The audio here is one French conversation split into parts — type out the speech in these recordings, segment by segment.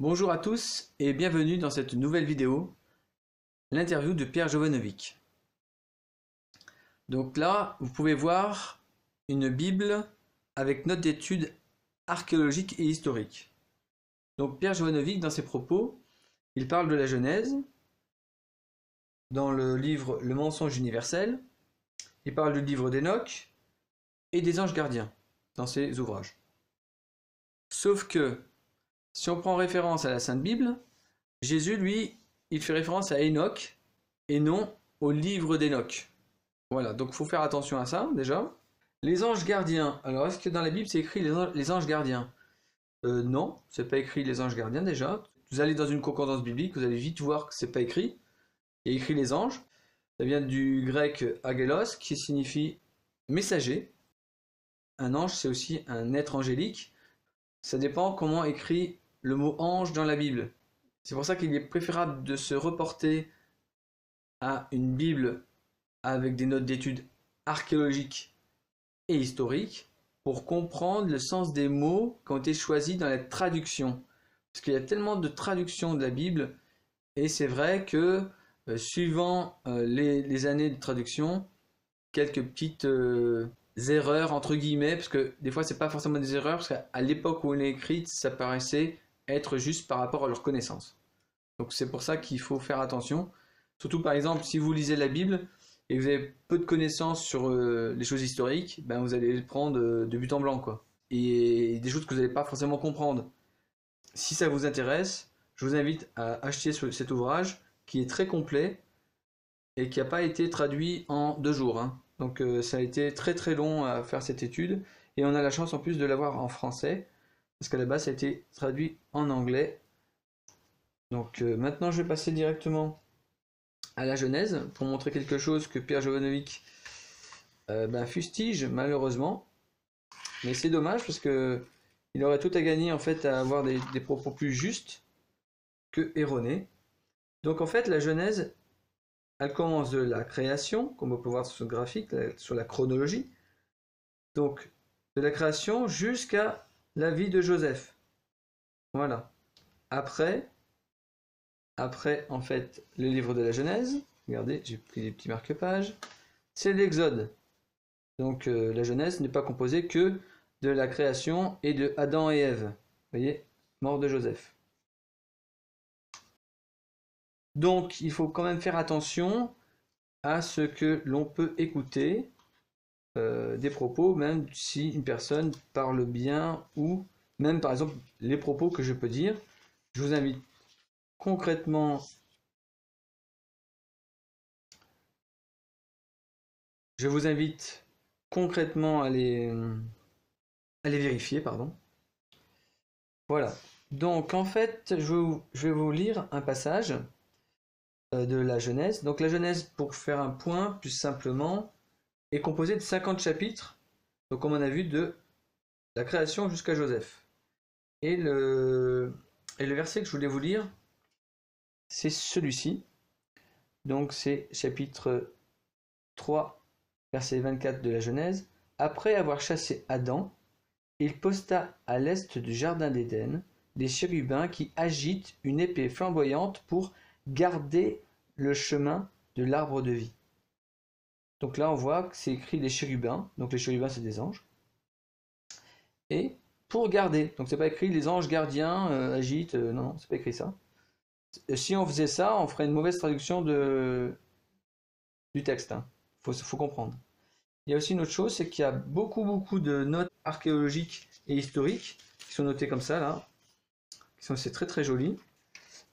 Bonjour à tous et bienvenue dans cette nouvelle vidéo, l'interview de Pierre Jovanovic. Donc là, vous pouvez voir une Bible avec notes d'études archéologiques et historiques. Donc Pierre Jovanovic, dans ses propos, il parle de la Genèse, dans le livre Le mensonge universel, il parle du livre d'Enoch et des anges gardiens dans ses ouvrages. Sauf que, si on prend référence à la Sainte Bible, Jésus, lui, il fait référence à Enoch et non au livre d'Enoch. Voilà, donc il faut faire attention à ça, déjà. Les anges gardiens. Alors, est-ce que dans la Bible, c'est écrit les anges gardiens? Non, c'est pas écrit les anges gardiens, déjà. Vous allez dans une concordance biblique, vous allez vite voir que c'est pas écrit. Il y a écrit les anges. Ça vient du grec agélos, qui signifie messager. Un ange, c'est aussi un être angélique. Ça dépend comment écrit le mot ange dans la Bible. C'est pour ça qu'il est préférable de se reporter à une Bible avec des notes d'études archéologiques et historiques pour comprendre le sens des mots qui ont été choisis dans la traduction. Parce qu'il y a tellement de traductions de la Bible et c'est vrai que suivant les années de traduction, quelques petites erreurs entre guillemets, parce que des fois c'est pas forcément des erreurs, parce qu'à l'époque où on est écrite, ça paraissait être juste par rapport à leur connaissance. Donc c'est pour ça qu'il faut faire attention. Surtout par exemple, si vous lisez la Bible et que vous avez peu de connaissances sur les choses historiques, ben vous allez le prendre de but en blanc, quoi. Et des choses que vous n'allez pas forcément comprendre. Si ça vous intéresse, je vous invite à acheter cet ouvrage qui est très complet et qui n'a pas été traduit en 2 jours. Hein. Donc ça a été très très long à faire cette étude et on a la chance en plus de l'avoir en français parce qu'à la base ça a été traduit en anglais. Donc maintenant je vais passer directement à la Genèse pour montrer quelque chose que Pierre Jovanovic fustige malheureusement, mais c'est dommage parce que il aurait tout à gagner en fait à avoir des propos plus justes que erronés. Donc en fait la Genèse, elle commence de la création, comme on peut voir sur ce graphique, sur la chronologie. Donc, de la création jusqu'à la vie de Joseph. Voilà. Après, en fait, le livre de la Genèse, regardez, j'ai pris des petits marque-pages, c'est l'Exode. Donc, la Genèse n'est pas composée que de la création et de Adam et Ève. Vous voyez, mort de Joseph. Donc, il faut quand même faire attention à ce que l'on peut écouter des propos, même si une personne parle bien, ou même par exemple les propos que je peux dire. Je vous invite concrètement à les vérifier, pardon. Voilà. Donc en fait, je vais vous lire un passage de la Genèse. Donc la Genèse, pour faire un point plus simplement, est composée de 50 chapitres, donc comme on a vu de la création jusqu'à Joseph. Et le verset que je voulais vous lire, c'est celui-ci. Donc c'est chapitre 3, verset 24 de la Genèse. Après avoir chassé Adam, il posta à l'est du jardin d'Éden des chérubins qui agitent une épée flamboyante pour garder le chemin de l'arbre de vie. Donc là on voit que c'est écrit les chérubins, donc les chérubins c'est des anges. Et pour garder, donc c'est pas écrit les anges gardiens agitent, non, c'est pas écrit ça. Si on faisait ça, on ferait une mauvaise traduction du texte, hein. Faut comprendre. Il y a aussi une autre chose, c'est qu'il y a beaucoup de notes archéologiques et historiques qui sont notées comme ça là, c'est très très joli.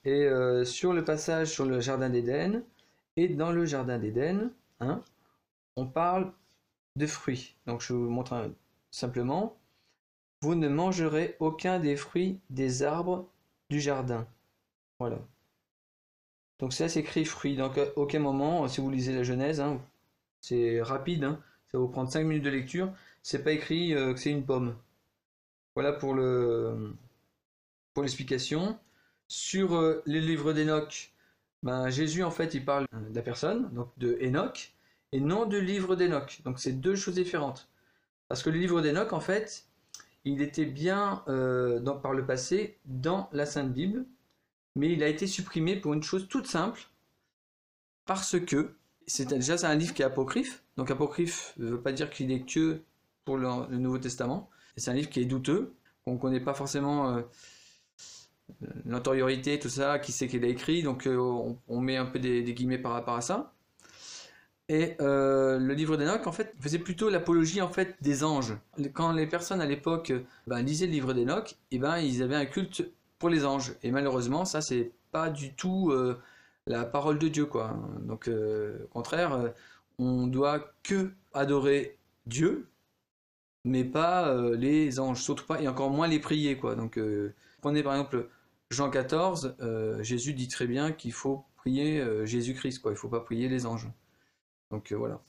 Et sur le passage sur le jardin d'Éden, et dans le jardin d'Éden, hein, on parle de fruits. Donc je vous montre simplement. Vous ne mangerez aucun des fruits des arbres du jardin. Voilà. Donc ça c'est écrit fruits. Donc à aucun moment, si vous lisez la Genèse, hein, c'est rapide, hein, ça va vous prendre 5 minutes de lecture, c'est pas écrit que c'est une pomme. Voilà pour l'explication. Sur les livres d'Enoch, Jésus en fait il parle de la personne, donc de Enoch, et non du livre d'Enoch. Donc c'est 2 choses différentes. Parce que le livre d'Enoch en fait, il était bien par le passé dans la Sainte Bible, mais il a été supprimé pour une chose toute simple, parce que c'est un livre qui est apocryphe. Donc apocryphe ne veut pas dire qu'il est que pour le Nouveau Testament. C'est un livre qui est douteux, qu'on ne connaît pas forcément l'antériorité, tout ça, qui c'est qu'il a écrit, donc on met un peu des guillemets par rapport à ça. Et le livre d'Enoch, en fait, faisait plutôt l'apologie en fait des anges. Quand les personnes à l'époque lisaient le livre d'Enoch, ils avaient un culte pour les anges. Et malheureusement, ça c'est pas du tout la parole de Dieu, quoi. Donc, au contraire, on doit que adorer Dieu, mais pas les anges, surtout pas, et encore moins les prier, quoi. Donc, prenez par exemple Jean 14, Jésus dit très bien qu'il faut prier Jésus-Christ, quoi. Il faut pas prier les anges. Donc voilà.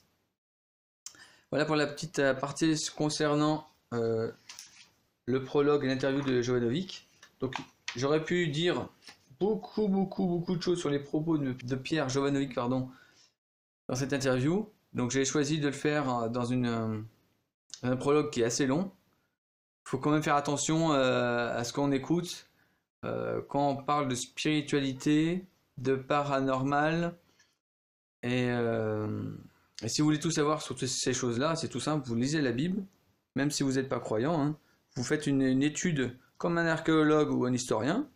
Voilà pour la petite partie concernant le prologue et l'interview de Jovanovic. Donc j'aurais pu dire beaucoup de choses sur les propos de Pierre Jovanovic, dans cette interview. Donc j'ai choisi de le faire dans un prologue qui est assez long. Il faut quand même faire attention à ce qu'on écoute quand on parle de spiritualité, de paranormal. Et si vous voulez tout savoir sur ces choses-là, c'est tout simple, vous lisez la Bible, même si vous n'êtes pas croyant, hein, vous faites une étude comme un archéologue ou un historien,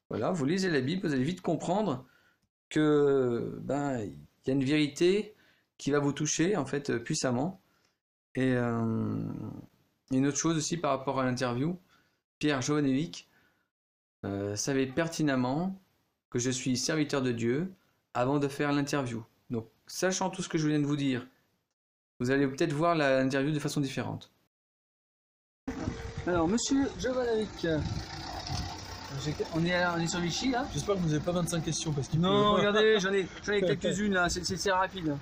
voilà, vous lisez la Bible, vous allez vite comprendre que y a une vérité qui va vous toucher en fait puissamment. Et une autre chose aussi par rapport à l'interview, Pierre Jovanovic savait pertinemment que je suis serviteur de Dieu avant de faire l'interview. Donc, sachant tout ce que je viens de vous dire, vous allez peut-être voir l'interview de façon différente. Alors, monsieur Jovanovic, on est sur Vichy là. J'espère que vous n'avez pas 25 questions parce qu'il Non, regardez, j'en ai quelques-unes là, c'est rapide.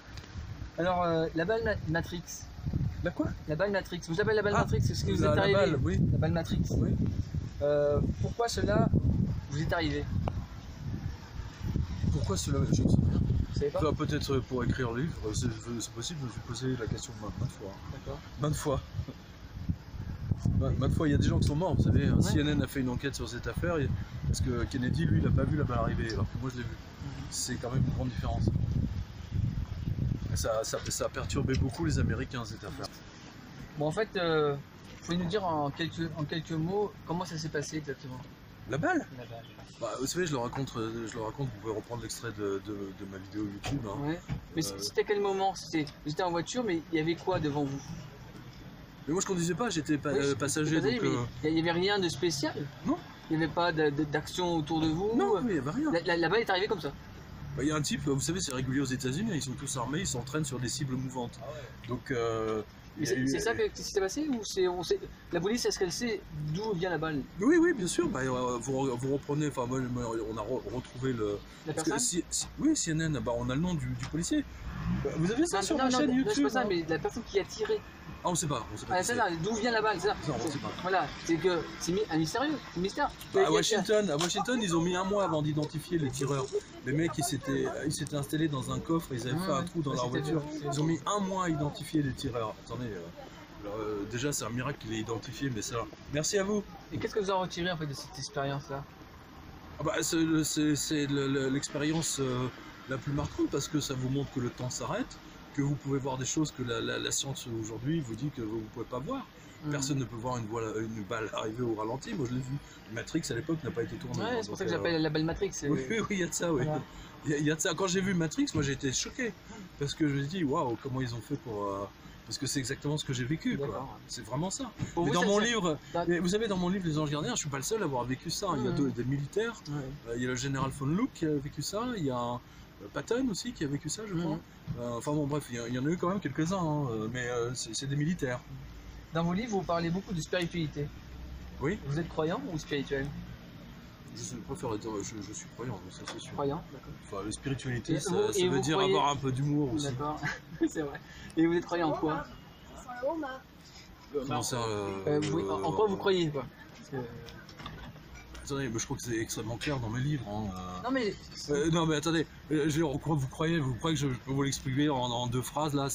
Alors, la balle Matrix. La quoi? La balle Matrix. Vous appelez la balle Matrix, c'est ce qui vous est arrivé? La balle, oui. La balle Matrix. Oui. Pourquoi cela vous est arrivé? Pourquoi cela? Je ne sais rien. Vous savez pas? Peut-être pour écrire le livre, c'est possible, je me suis posé la question maintes fois. D'accord. Maintes fois. Maintes fois, il y a des gens qui sont morts, vous savez. Ouais. CNN a fait une enquête sur cette affaire, parce que Kennedy, lui, il n'a pas vu la balle arriver, alors que moi, je l'ai vu. C'est quand même une grande différence. Ça a perturbé beaucoup les Américains, cette affaire. Bon, en fait, pouvez nous dire en quelques mots comment ça s'est passé exactement? La balle? La balle. Vous savez, je le raconte, vous pouvez reprendre l'extrait de ma vidéo YouTube. Hein. Ouais. Mais c'était à quel moment? Vous étiez en voiture, mais il y avait quoi devant vous? Mais moi je conduisais pas, j'étais passager. Donc, il n'y avait rien de spécial? Non. Il n'y avait pas d'action autour de vous? Non, mais il n'y avait rien. La balle est arrivée comme ça? Il y a un type, vous savez, c'est régulier aux États-Unis, ils sont tous armés, ils s'entraînent sur des cibles mouvantes. Ah ouais. Donc. C'est ça qui s'est passé ou la police, est-ce qu'elle sait d'où vient la balle? Oui, bien sûr. Vous reprenez, enfin moi, on a retrouvé le. La personne? Oui, CNN. On a le nom du policier. Vous avez ça sur la chaîne YouTube? Non, c'est pas ça, mais la personne qui a tiré. Ah, on sait pas. C'est ça, d'où vient la balle, c'est ça. Non, on sait pas. Voilà, c'est que c'est un mystérieux, c'est un mystère. À Washington, ils ont mis un mois avant d'identifier les tireurs. Les mecs, ils s'étaient installés dans un coffre, ils avaient fait un trou dans leur voiture. Ils ont mis un mois à identifier les tireurs. Attendez, déjà c'est un miracle qu'il ait identifié, mais ça. Merci à vous. Et qu'est-ce que vous en retirez en fait de cette expérience-là? C'est l'expérience la plus marquante parce que ça vous montre que le temps s'arrête, que vous pouvez voir des choses que la science aujourd'hui vous dit que vous ne pouvez pas voir. Personne ne peut voir une balle arriver au ralenti. Moi je l'ai vu. Matrix à l'époque n'a pas été tourné. Ouais, c'est pour ça que j'appelle la balle Matrix. Oui, il y a de ça, oui. Voilà. Il y a de ça. Quand j'ai vu Matrix, moi j'ai été choqué parce que je me suis dit waouh, comment ils ont fait pour. Parce que c'est exactement ce que j'ai vécu, quoi. C'est vraiment ça. Mais dans mon livre, vous savez, dans mon livre Les Anges Gardiens, je suis pas le seul à avoir vécu ça. Il y a des militaires. Il y a le général von Luck qui a vécu ça. Il y a Patton aussi qui a vécu ça, je crois. Enfin bon, bref, il y en a eu quand même quelques-uns, hein, mais c'est des militaires. Dans vos livres, vous parlez beaucoup de spiritualité. Oui. Vous êtes croyant ou spirituel? Je préfère dire je suis croyant, ça c'est sûr. Croyant, d'accord. Enfin, la spiritualité, ça veut dire avoir un peu d'humour aussi. D'accord, c'est vrai. Et vous êtes croyant en quoi? Comment ça en quoi vous croyez, quoi? Attendez, mais je crois que c'est extrêmement clair dans mes livres. Hein. Non mais... non mais attendez, en quoi vous croyez que je peux vous l'expliquer en deux phrases là?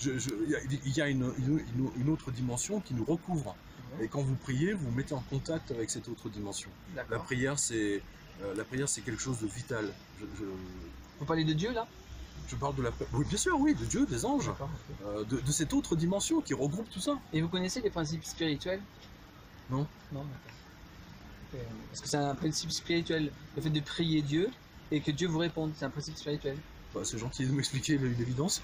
Il y a une autre dimension qui nous recouvre. Et quand vous priez, vous vous mettez en contact avec cette autre dimension. La prière, c'est quelque chose de vital. Vous parlez de Dieu, là? Je parle de la prière. Oui, bien sûr, oui, de Dieu, des anges. De cette autre dimension qui regroupe tout ça. Et vous connaissez les principes spirituels? Non. Non, d'accord. Parce que c'est un principe spirituel, le fait de prier Dieu et que Dieu vous réponde, c'est un principe spirituel. Bah, c'est gentil de m'expliquer l'évidence.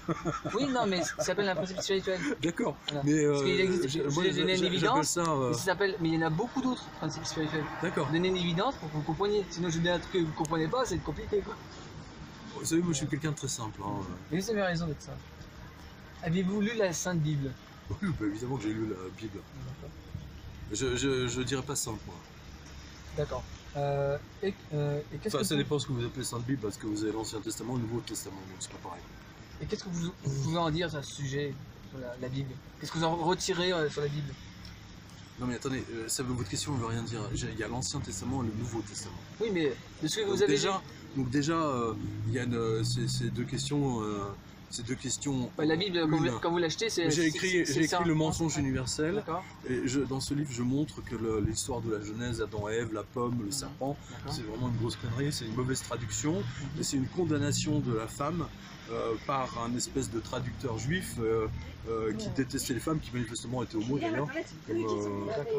Oui, non, mais ça s'appelle un principe spirituel. D'accord. Voilà. Mais parce qu'il existe, je vous ai donné une évidence, ça, mais il y en a beaucoup d'autres principes spirituels. D'accord. Donner une évidence pour que vous compreniez. Sinon, je vous dis un truc que vous ne comprenez pas, c'est compliqué, quoi. Vous savez, moi, je suis quelqu'un de très simple. Hein. Mais vous avez raison d'être ça. Avez-vous lu la Sainte Bible? Oui, bah, évidemment que j'ai lu la Bible. Je dirais pas simple, moi. D'accord. Et qu'est-ce que ça dépend ce que vous appelez Sainte Bible, parce que vous avez l'Ancien Testament et le Nouveau Testament, donc c'est pas pareil. Et qu'est-ce que vous pouvez en dire à ce sujet, sur la Bible? Qu'est-ce que vous en retirez sur la Bible? Non mais attendez, votre question ne veut rien dire. Il y a l'Ancien Testament et le Nouveau Testament. Oui, mais de ce que vous avez déjà, il y a ces deux questions. La Bible, quand vous l'achetez, c'est. J'ai écrit le mensonge universel. Et dans ce livre, je montre que l'histoire de la Genèse, Adam et Ève, la pomme, le serpent, c'est vraiment une grosse connerie, c'est une mauvaise traduction. Et c'est une condamnation de la femme par un espèce de traducteur juif qui détestait les femmes, qui manifestement était homo d'ailleurs.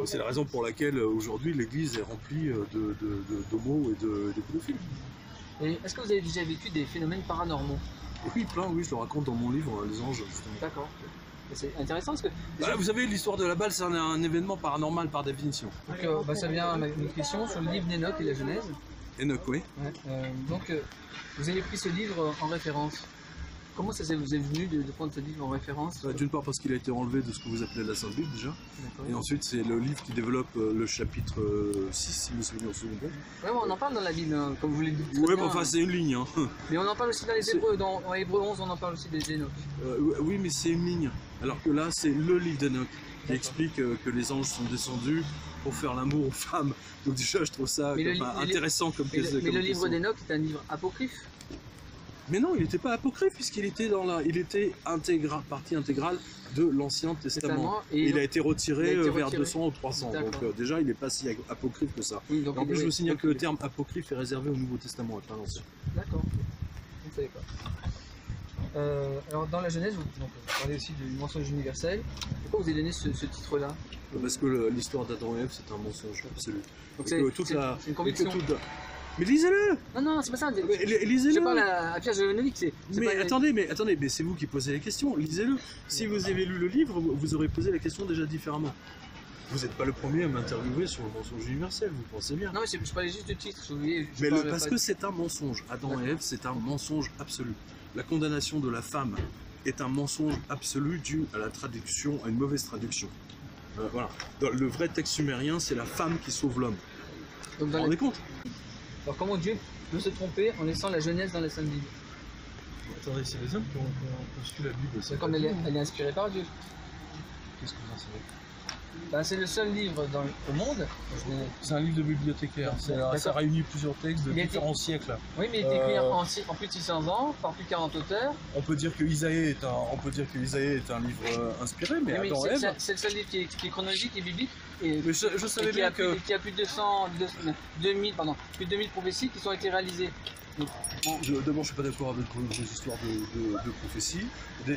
C'est la raison pour laquelle aujourd'hui l'Église est remplie d'homos et de pédophiles. Et est-ce que vous avez déjà vécu des phénomènes paranormaux? Oui, plein, oui, je le raconte dans mon livre, Les Anges. D'accord. C'est intéressant parce que... vous savez, l'histoire de la balle, c'est un événement paranormal par définition. Donc, ça vient à une question sur le livre d'Enoch et la Genèse. Enoch, oui. Ouais, donc, vous avez pris ce livre en référence. Comment ça vous est venu de prendre ce livre en référence? D'une part parce qu'il a été enlevé de ce que vous appelez la Sainte Bible déjà. Et ensuite c'est le livre qui développe le chapitre 6, si mes souvenirs sont bons. Oui, on en parle dans la Bible, hein, comme vous l'avez dit. Oui, mais enfin c'est une ligne. Hein. Mais on en parle aussi dans les Hébreux, dans Hébreux 11 on en parle aussi des Enoch. Oui, mais c'est une ligne. Alors que là c'est le livre d'Enoch qui explique que les anges sont descendus pour faire l'amour aux femmes. Donc déjà je trouve ça intéressant comme question. Mais le livre d'Enoch est un livre apocryphe. Mais non, il n'était pas apocryphe puisqu'il était partie intégrale de l'Ancien Testament. Et il a été retiré vers 200 ou 300. Donc déjà, il n'est pas si apocryphe que ça. Oui, en plus, je vous signale que le terme apocryphe est réservé au Nouveau Testament et pas à l'Ancien. D'accord. Je ne savais pas. Alors dans la Genèse, vous parlez aussi du mensonge universel. Pourquoi vous avez donné ce titre-là? Parce que l'histoire d'Adam et Ève, c'est un mensonge absolu. Donc c'est une conviction. Mais lisez-le! Non, c'est pas ça. Lisez-le! Je parle à Pierre Jovanovic. Mais attendez, mais c'est vous qui posez les questions. Lisez-le. Si vous avez lu le livre, vous aurez posé la question déjà différemment. Vous n'êtes pas le premier à m'interviewer sur le mensonge universel, vous pensez bien. Non, mais je parlais juste du titre. Parce que c'est un mensonge. Adam et Ève, c'est un mensonge absolu. La condamnation de la femme est un mensonge absolu dû à la traduction, à une mauvaise traduction. Voilà. Dans le vrai texte sumérien, c'est la femme qui sauve l'homme. Vous vous rendez compte? Alors comment Dieu peut se tromper en laissant la Genèse dans la Sainte Bible? Attendez, c'est les hommes qui ont construit la Bible. C'est comme elle est inspirée par Dieu. Qu'est-ce que vous en savez? C'est le seul livre au monde. C'est un livre de bibliothécaire. Ça réunit plusieurs textes de différents siècles. Oui, mais il est écrit en plus de 600 ans par plus de 40 auteurs. On peut dire que Isaïe est un livre inspiré, mais Adam et Ève. C'est le seul livre qui est chronologique et biblique. Mais je savais bien que... Qui a plus de 2000 prophéties qui ont été réalisées. D'abord, je suis pas d'accord avec vos histoires de prophéties.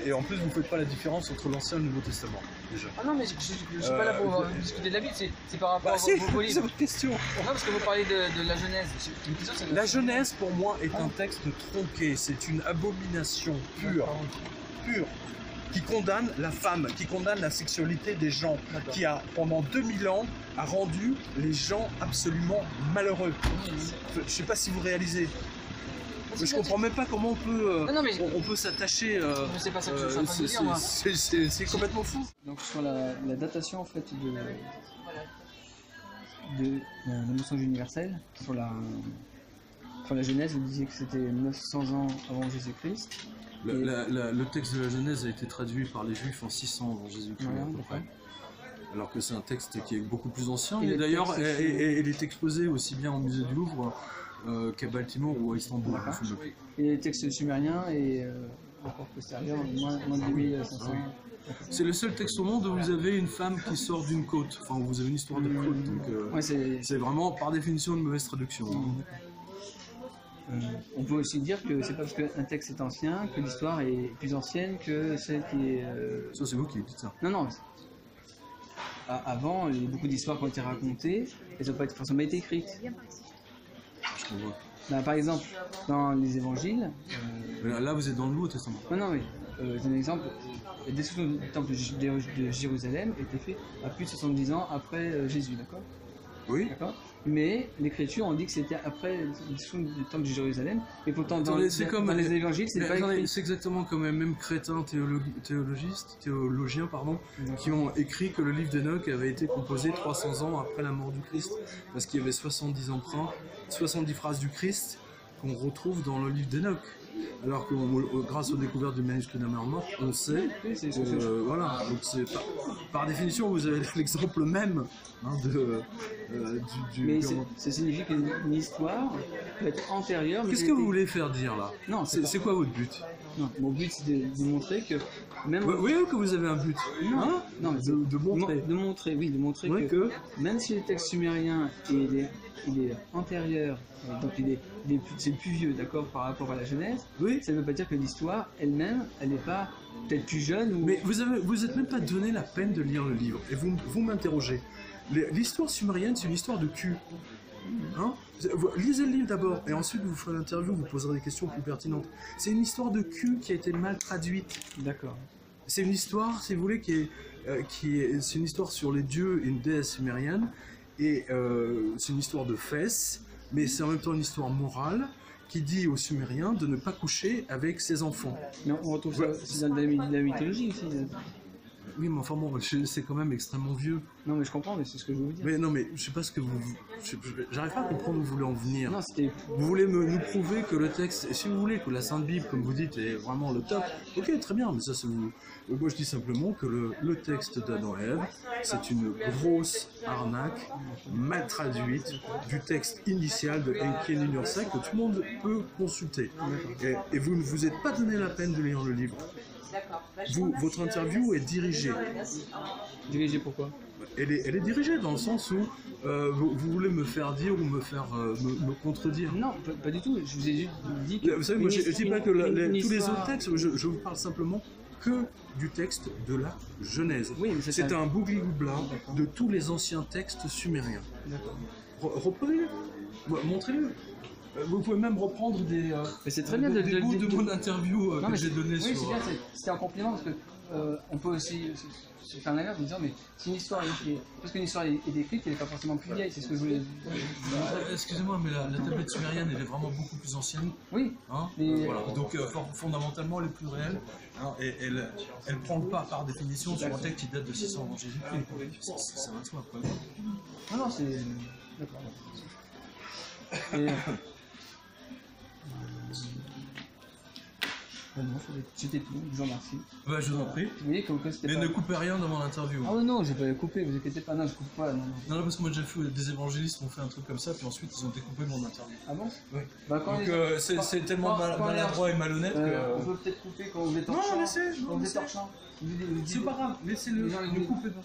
Et en plus, vous ne faites pas la différence entre l'Ancien et le Nouveau Testament, déjà. Ah non, mais je ne suis pas là pour discuter de la Bible, c'est par rapport à vos livres. C'est votre question. Non, parce que vous parlez de la Genèse. La Genèse, pour moi, est un texte tronqué. C'est une abomination pure. Qui condamne la femme, qui condamne la sexualité des gens, qui a, pendant 2000 ans, a rendu les gens absolument malheureux. Je ne sais pas si vous réalisez. Mais je comprends même pas comment on peut s'attacher. C'est pas ça que je suis en train de dire, moi. C'est complètement fou. Donc sur la datation en fait de la mensonge universelle, sur la Genèse, vous disiez que c'était 900 ans avant Jésus-Christ. Le texte de la Genèse a été traduit par les Juifs en 600 avant Jésus-Christ, à peu près. Alors que c'est un texte qui est beaucoup plus ancien. Et d'ailleurs, il est exposé aussi bien au musée du Louvre qu'à Baltimore ou à Istanbul. Et les textes sumériens et encore postérieur, moins de 2500. C'est le seul texte au monde où vous avez une femme qui sort d'une côte, enfin où vous avez une histoire de côte, donc ouais, c'est vraiment par définition une mauvaise traduction. On peut aussi dire que c'est pas parce qu'un texte est ancien que l'histoire est plus ancienne que celle qui est... Ça c'est vous qui dites ça. Non, non. Avant, il y a beaucoup d'histoires qui ont été racontées, elles n'ont pas forcément été écrites. Je comprends. Ben, par exemple, dans les évangiles... Là vous êtes dans le Nouveau Testament. Non, mais j'ai un exemple. La destruction du temple de Jérusalem était faite à plus de 70 ans après Jésus, d'accord? Oui. D'accord. Mais l'écriture, on dit que c'était après la destruction du temple de Jérusalem, et pourtant dans les évangiles, c'est pas écrit. C'est exactement comme les mêmes crétins théologiens, qui ont écrit que le livre d'Enoch avait été composé 300 ans après la mort du Christ, parce qu'il y avait 70 emprunts, 70 phrases du Christ qu'on retrouve dans le livre d'Enoch. Alors que grâce aux découvertes du manuscrit de la mort, on sait, voilà, donc c'est par définition vous avez l'exemple même mais ça signifie qu'une histoire peut être antérieure. Qu'est-ce que vous voulez faire dire là? Non, c'est quoi votre but? Non, mon but c'est de montrer que même. Vous voyez que vous avez un but? Non, de montrer. De montrer que même si le texte sumérien il est antérieur, donc c'est le plus vieux, d'accord, par rapport à la Genèse. Oui. Ça ne veut pas dire que l'histoire elle-même, elle n'est pas peut-être plus jeune ou. Mais vous êtes même pas donné la peine de lire le livre et vous m'interrogez. L'histoire sumérienne, c'est une histoire de cul. Lisez le livre d'abord et ensuite vous ferez l'interview, vous poserez des questions plus pertinentes. C'est une histoire de cul qui a été mal traduite. D'accord. C'est une histoire, si vous voulez, c'est une histoire sur les dieux et une déesse sumérienne. Et c'est une histoire de fesses, mais c'est en même temps une histoire morale qui dit aux Sumériens de ne pas coucher avec ses enfants. Mais on retrouve ça dans la mythologie aussi. Oui, mais enfin bon, c'est quand même extrêmement vieux. Non, mais je comprends, mais c'est ce que je veux vous dire. Mais non, mais je sais pas ce que j'arrive pas à comprendre où vous voulez en venir. Non, vous voulez nous prouver que le texte, et si vous voulez que la Sainte Bible, comme vous dites, est vraiment le top, ok, très bien, mais ça c'est vous. Moi je dis simplement que le texte d'Adam et Ève, c'est une grosse arnaque mal traduite du texte initial de Enki Ninursa que tout le monde peut consulter. Et vous ne vous êtes pas donné la peine de lire le livre. Votre interview est dirigée. Dirigée pourquoi? Elle est dirigée dans le sens où vous voulez me faire dire ou me faire me contredire. Non, pas du tout. Je vous ai juste dit que... Vous savez, moi je dis pas que tous les autres textes, je vous parle simplement que du texte de la Genèse. Oui, c'est un bougli-bougla de tous les anciens textes sumériens. Reprenez-le, montrez-le. Vous pouvez même reprendre des bouts de mon interview que j'ai donné sur... Oui, c'est bien, c'était en complément parce que on peut aussi se faire l'inverse en disant mais si une histoire parce qu'une histoire est écrite, elle n'est pas forcément plus vieille, c'est ce que je voulais dire. Excusez-moi, mais la tablette sumérienne elle est vraiment beaucoup plus ancienne. Oui. Voilà. Donc fondamentalement elle est plus réelle. Et elle prend le pas par définition sur un texte qui date de 600 avant Jésus-Christ. Ça va de soi après. Non, c'est... D'accord. C'était tout, je vous remercie. Bah, je vous en prie. Oui, comme que mais ne coupez rien dans mon interview. Ah non, je vais pas couper, vous inquiétez pas, non, je coupe pas. Non, parce que moi j'ai fait des évangélistes qui ont fait un truc comme ça, puis ensuite ils ont découpé mon interview. Ah bon? Oui. Bah, donc c'est tellement maladroit et malhonnête que... On peut peut-être couper quand vous êtes torchant. Non, laissez, quand vous êtes torchant. C'est pas grave, laissez-le, ne coupez pas.